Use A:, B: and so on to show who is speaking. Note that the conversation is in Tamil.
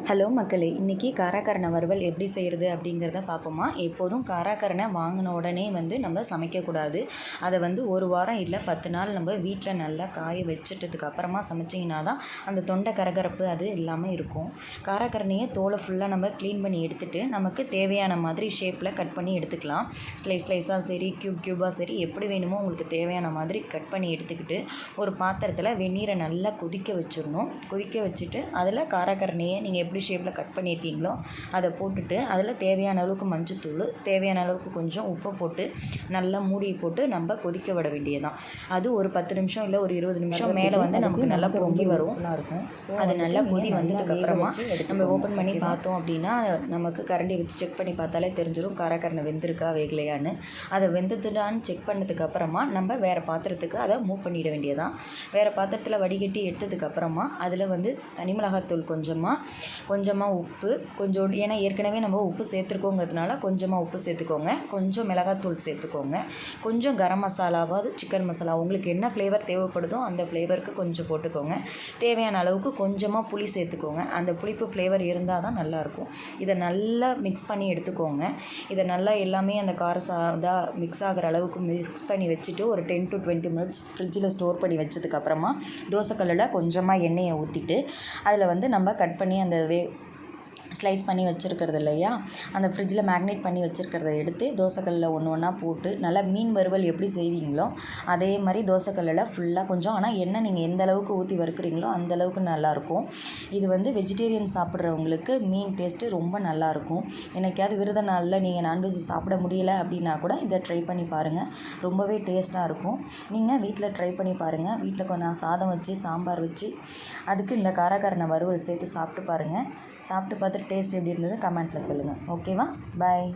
A: ஹலோ மக்களே, இன்றைக்கி காராக்கருணை வறுவல் எப்படி செய்கிறது அப்படிங்கிறத பார்ப்போமா. எப்போதும் காராக்கருணை வாங்கின உடனே நம்ம சமைக்கக்கூடாது. அதை ஒரு வாரம் இல்லை 10 நாள் நம்ம வீட்டில் நல்லா காய வச்சுட்டதுக்கு அப்புறமா சமைச்சிங்கன்னா தான் அந்த தொண்டை கரகரப்பு அது இல்லாமல் இருக்கும். காராக்கருணையை தோலை ஃபுல்லாக நம்ம க்ளீன் பண்ணி எடுத்துகிட்டு நமக்கு தேவையான மாதிரி ஷேப்பில் கட் பண்ணி எடுத்துக்கலாம். ஸ்லைஸாக சரி, க்யூபாக சரி, எப்படி வேணுமோ உங்களுக்கு தேவையான மாதிரி கட் பண்ணி எடுத்துக்கிட்டு ஒரு பாத்திரத்தில் வெந்நீரை நல்லா கொதிக்க வச்சிடணும். கொதிக்க வச்சுட்டு அதில் காராக்கருணையை நீங்கள் எப்படி ஷேப்பில் கட் பண்ணியிருக்கீங்களோ அதை போட்டுட்டு அதில் தேவையான அளவுக்கு மஞ்சத்தூள், தேவையான அளவுக்கு கொஞ்சம் உப்பு போட்டு நல்லா மூடி போட்டு நம்ம கொதிக்க விட வேண்டியதான். அது ஒரு 10 நிமிஷம் இல்லை ஒரு 20 நிமிஷம் மேலே நமக்கு நல்லா பொங்கி வரும். அது நல்லா கொதி வந்ததுக்கப்புறமா நம்ம ஓப்பன் பண்ணி பார்த்தோம் அப்படின்னா நமக்கு கரண்டி வச்சு செக் பண்ணி பார்த்தாலே தெரிஞ்சிடும் காராக்கருணை வெந்திருக்கா வேகலையான்னு. அதை வெந்ததுடான்னு செக் பண்ணதுக்கப்புறமா நம்ம வேறு பாத்திரத்துக்கு அதை மூவ் பண்ணிட வேண்டியதான். வேறு பாத்திரத்தில் வடிகட்டி எடுத்ததுக்கப்புறமா அதில் தனி மிளகாத்தூள் கொஞ்சமாக உப்பு கொஞ்சோண்டு, ஏன்னா ஏற்கனவே நம்ம உப்பு சேர்த்துருக்கோங்கிறதுனால கொஞ்சமாக உப்பு சேர்த்துக்கோங்க. கொஞ்சம் மிளகாத்தூள் சேர்த்துக்கோங்க. கொஞ்சம் கரம் மசாலாவாவது சிக்கன் மசாலா உங்களுக்கு என்ன ஃப்ளேவர் தேவைப்படுதோ அந்த ஃப்ளேவருக்கு கொஞ்சம் போட்டுக்கோங்க. தேவையான அளவுக்கு கொஞ்சமாக புளி சேர்த்துக்கோங்க. அந்த புளிப்பு ஃப்ளேவர் இருந்தால் தான் நல்லாயிருக்கும். இதை நல்லா மிக்ஸ் பண்ணி எடுத்துக்கோங்க. இதை நல்லா எல்லாமே அந்த காரசாதாக மிக்ஸ் ஆகிற அளவுக்கு மிக்ஸ் பண்ணி வச்சுட்டு ஒரு 10 to 20 மினிட்ஸ் ஃப்ரிட்ஜில் ஸ்டோர் பண்ணி வச்சதுக்கப்புறமா தோசைக்கல்லில் கொஞ்சமாக எண்ணெயை ஊற்றிட்டு அதில் நம்ம கட் பண்ணி அந்த ஸ்லைஸ் பண்ணி வச்சுருக்கிறது இல்லையா, அந்த ஃப்ரிட்ஜில் மேக்னேட் பண்ணி வச்சுருக்கிறத எடுத்து தோசைக்கல்லில் ஒன்று ஒன்றா போட்டு நல்லா மீன் வறுவல் எப்படி செய்வீங்களோ அதே மாதிரி தோசைக்கல்லில் ஃபுல்லாக கொஞ்சம், ஆனால் எண்ணெய் நீங்கள் எந்த அளவுக்கு ஊற்றி வறுக்கிறீங்களோ அந்தளவுக்கு நல்லாயிருக்கும். இது வெஜிடேரியன் சாப்பிட்றவங்களுக்கு மீன் டேஸ்ட்டு ரொம்ப நல்லாயிருக்கும். என்னைக்காவது விரத நாளில் நீங்கள் நான்வெஜ் சாப்பிட முடியலை அப்படின்னா கூட இதை ட்ரை பண்ணி பாருங்கள். ரொம்பவே டேஸ்ட்டாக இருக்கும். நீங்கள் வீட்டில் ட்ரை பண்ணி பாருங்கள். வீட்டில் கொஞ்சம் சாதம் வச்சு சாம்பார் வச்சு அதுக்கு இந்த காராக்கருணை வறுவல் சேர்த்து சாப்பிட்டு பாருங்கள். சாப்பிட்டு பார்த்துட்டு டேஸ்ட் எப்படி இருந்தது கமெண்ட்டில் சொல்லுங்கள். ஓகேவா? பாய்.